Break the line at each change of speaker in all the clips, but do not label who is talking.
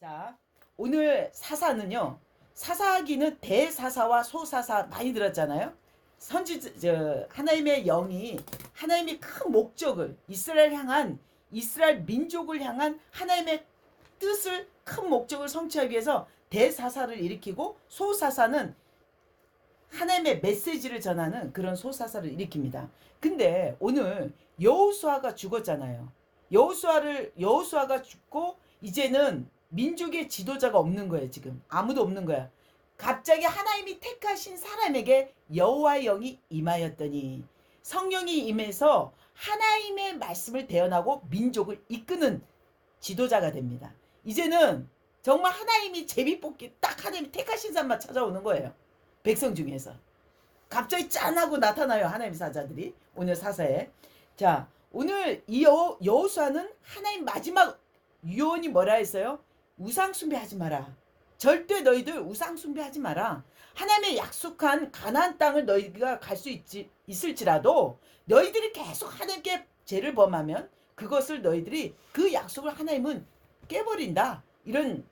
자, 오늘 사사는요. 사사기는 대사사와 소사사 많이 들었잖아요. 하나님의 영이 하나님의 큰 목적을 이스라엘 민족을 향한 하나님의 뜻을 큰 목적을 성취하기 위해서 대사사를 일으키고 소사사는 하나님의 메시지를 전하는 그런 소사사를 일으킵니다. 근데 오늘 여호수아가 죽었잖아요. 여호수아가 죽고 이제는 민족의 지도자가 없는 거예요. 지금 아무도 없는 거야. 갑자기 하나님이 택하신 사람에게 여호와의 영이 임하였더니 성령이 임해서 하나님의 말씀을 대언하고 민족을 이끄는 지도자가 됩니다. 이제는 정말 하나님이 제비뽑기 딱 하나님이 택하신 사람만 찾아오는 거예요. 백성 중에서. 갑자기 짠하고 나타나요. 하나님 사자들이. 오늘 사사에. 자, 오늘 이 여호수아는 하나님 마지막 유언이 뭐라 했어요? 우상 숭배하지 마라. 절대 너희들 우상 숭배하지 마라. 하나님의 약속한 가나안 땅을 너희가 갈 수 있을지라도 너희들이 계속 하나님께 죄를 범하면 그것을 너희들이 그 약속을 하나님은 깨버린다. 이런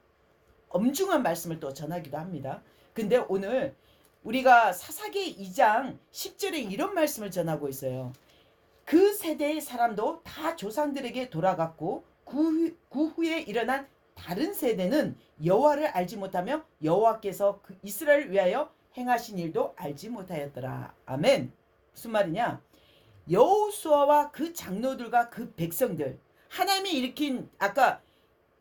엄중한 말씀을 또 전하기도 합니다. 근데 오늘 우리가 사사기 2장 10절에 이런 말씀을 전하고 있어요. 그 세대의 사람도 다 조상들에게 돌아갔고 그 후에 일어난 다른 세대는 여호와를 알지 못하며 여호와께서 그 이스라엘을 위하여 행하신 일도 알지 못하였더라. 아멘. 무슨 말이냐? 여호수아와 그 장로들과 그 백성들, 하나님이 일으킨 아까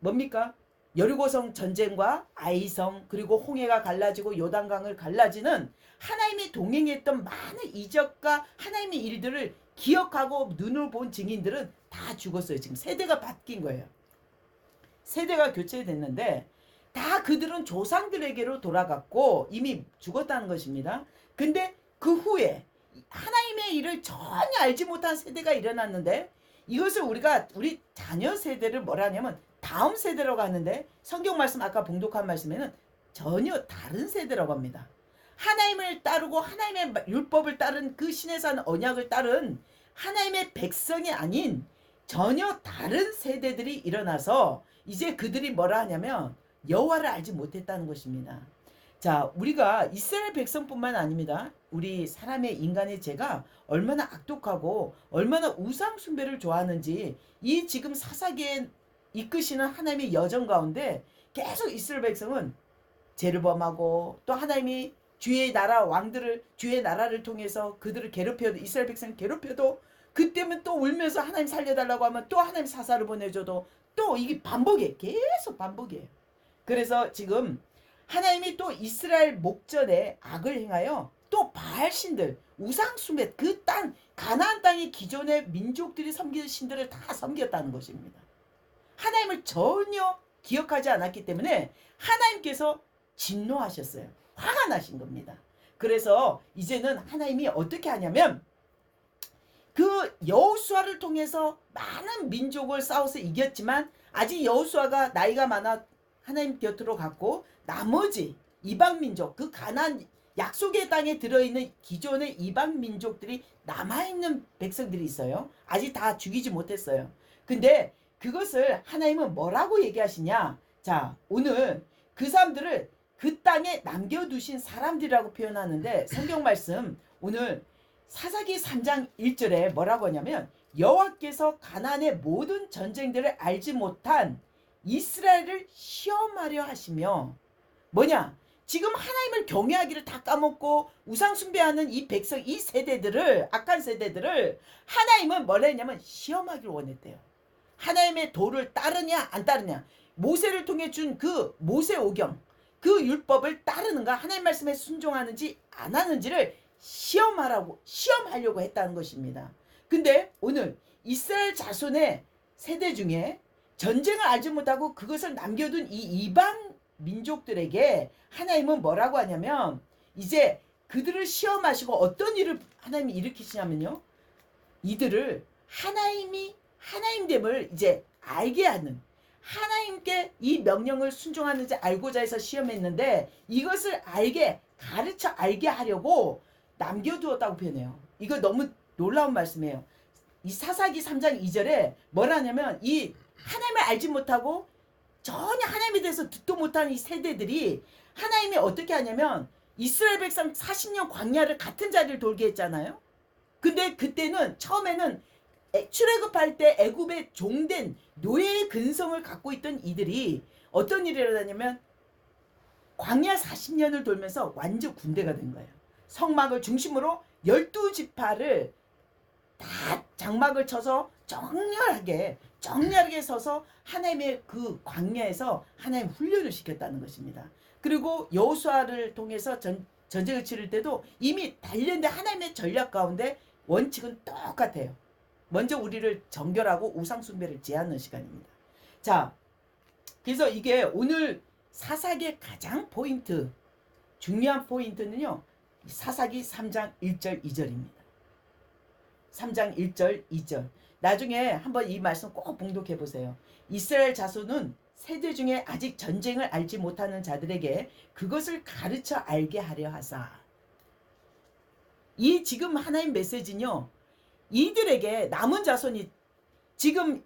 뭡니까? 여리고성 전쟁과 아이성 그리고 홍해가 갈라지고 요단강을 갈라지는 하나님이 동행했던 많은 이적과 하나님의 일들을 기억하고 눈으로 본 증인들은 다 죽었어요. 지금 세대가 바뀐 거예요. 세대가 교체됐는데 다 그들은 조상들에게로 돌아갔고 이미 죽었다는 것입니다. 근데 그 후에 하나님의 일을 전혀 알지 못한 세대가 일어났는데 이것을 우리 자녀 세대를 뭐라 하냐면 다음 세대라고 하는데 성경 말씀 아까 봉독한 말씀에는 전혀 다른 세대라고 합니다. 하나님을 따르고 하나님의 율법을 따른 그 신의 산 언약을 따른 하나님의 백성이 아닌 전혀 다른 세대들이 일어나서 이제 그들이 뭐라 하냐면 여호와를 알지 못했다는 것입니다. 자, 우리가 이스라엘 백성뿐만 아닙니다. 우리 사람의 인간의 죄가 얼마나 악독하고 얼마나 우상 숭배를 좋아하는지 이 지금 사사기에 이끄시는 하나님의 여정 가운데 계속 이스라엘 백성은 죄를 범하고 또 하나님이 주의 나라를 통해서 그들을 괴롭혀도 이스라엘 백성을 괴롭혀도 그때면 또 울면서 하나님 살려달라고 하면 또 하나님 사사를 보내줘도 또 이게 계속 반복이에요. 그래서 지금 하나님이 또 이스라엘 목전에 악을 행하여 또 바알신들 우상숭배 그 땅 가나안 땅의 기존의 민족들이 섬기는 신들을 다 섬겼다는 것입니다. 하나님을 전혀 기억하지 않았기 때문에 하나님께서 진노하셨어요. 화가 나신 겁니다. 그래서 이제는 하나님이 어떻게 하냐면 그 여호수아를 통해서 많은 민족을 싸워서 이겼지만 아직 여호수아가 나이가 많아 하나님 곁으로 갔고 나머지 이방 민족 그 가나안 약속의 땅에 들어있는 기존의 이방 민족들이 남아있는 백성들이 있어요. 아직 다 죽이지 못했어요. 근데 그것을 하나님은 뭐라고 얘기하시냐? 자, 오늘 그 사람들을 그 땅에 남겨두신 사람들이라고 표현하는데 성경 말씀 오늘 사사기 3장 1절에 뭐라고 하냐면 여호와께서 가나안의 모든 전쟁들을 알지 못한 이스라엘을 시험하려 하시며 뭐냐? 지금 하나님을 경외하기를 다 까먹고 우상 숭배하는 이 백성 이 세대들을 악한 세대들을 하나님은 뭐라 했냐면 시험하기를 원했대요. 하나님의 도를 따르냐 안 따르냐 모세를 통해 준 그 모세오경 그 율법을 따르는가 하나님 말씀에 순종하는지 안 하는지를 시험하려고 했다는 것입니다. 근데 오늘 이스라엘 자손의 세대 중에 전쟁을 알지 못하고 그것을 남겨둔 이 이방 민족들에게 하나님은 뭐라고 하냐면 이제 그들을 시험하시고 어떤 일을 하나님이 일으키시냐면요. 이들을 하나님됨을 이제 알게 하는 하나님께 이 명령을 순종하는지 알고자 해서 시험했는데 이것을 가르쳐 알게 하려고 남겨두었다고 표현해요. 이거 너무 놀라운 말씀이에요. 이 사사기 3장 2절에 뭐라 하냐면 이 하나님을 알지 못하고 전혀 하나님에 대해서 듣도 못하는 이 세대들이 하나님이 어떻게 하냐면 이스라엘 백성 40년 광야를 같은 자리를 돌게 했잖아요. 근데 그때는 처음에는 출애굽할 때 애굽의 종된 노예의 근성을 갖고 있던 이들이 어떤 일을 하냐면 광야 40년을 돌면서 완전 군대가 된 거예요. 성막을 중심으로 12지파를 다 장막을 쳐서 정렬하게 서서 하나님의 그 광야에서 하나님 훈련을 시켰다는 것입니다. 그리고 여호수아를 통해서 전쟁을 치를 때도 이미 단련된 하나님의 전략 가운데 원칙은 똑같아요. 먼저 우리를 정결하고 우상 숭배를 제하는 시간입니다. 자, 그래서 이게 오늘 사사기의 가장 중요한 포인트는요. 사사기 3장 1절 2절입니다. 3장 1절 2절. 나중에 한번 이 말씀 꼭 봉독해 보세요. 이스라엘 자손은 세대 중에 아직 전쟁을 알지 못하는 자들에게 그것을 가르쳐 알게 하려 하사. 이 지금 하나님 메시지는요. 이들에게 남은 자손이 지금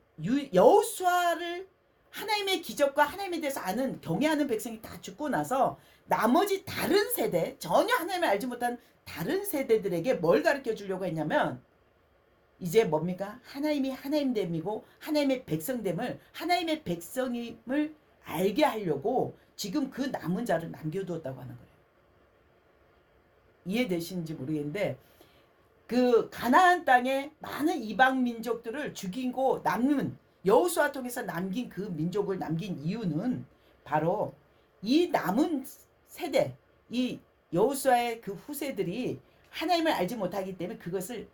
여호수아를 하나님의 기적과 하나님에 대해서 아는 경외하는 백성이 다 죽고 나서 나머지 다른 세대, 전혀 하나님을 알지 못한 다른 세대들에게 뭘 가르쳐 주려고 했냐면 이제 뭡니까? 하나님이 하나님됨이고 하나님의 백성됨을, 하나님의 백성임을 알게 하려고 지금 그 남은 자를 남겨두었다고 하는 거예요. 이해되시는지 모르겠는데 그 가나안 땅에 많은 이방 민족들을 죽이고 남는 여호수아 통해서 남긴 그 민족을 남긴 이유는 바로 이 남은 세대, 이 여호수아의 그 후세들이 하나님을 알지 못하기 때문에 그것을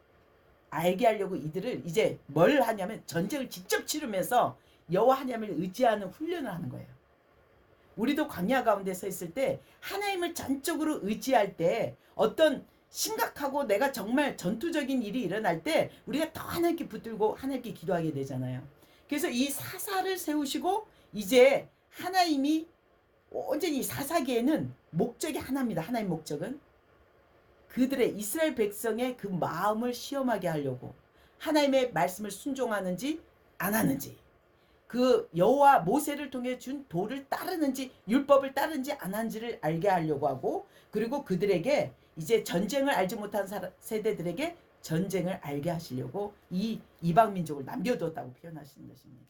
알게 하려고 이들을 이제 뭘 하냐면 전쟁을 직접 치르면서 여호와 하나님을 의지하는 훈련을 하는 거예요. 우리도 광야 가운데 서 있을 때 하나님을 전적으로 의지할 때 어떤 심각하고 내가 정말 전투적인 일이 일어날 때 우리가 더 하나님께 붙들고 하나님께 기도하게 되잖아요. 그래서 이 사사를 세우시고 이제 하나님이 온전히 사사기에는 목적이 하나입니다. 하나님 목적은 그들의 이스라엘 백성의 그 마음을 시험하게 하려고 하나님의 말씀을 순종하는지 안 하는지 그 여호와 모세를 통해 준 도를 따르는지 율법을 따르는지 안 하는지를 알게 하려고 하고 그리고 그들에게 이제 전쟁을 알지 못한 세대들에게 전쟁을 알게 하시려고 이 이방 민족을 남겨두었다고 표현하시는 것입니다.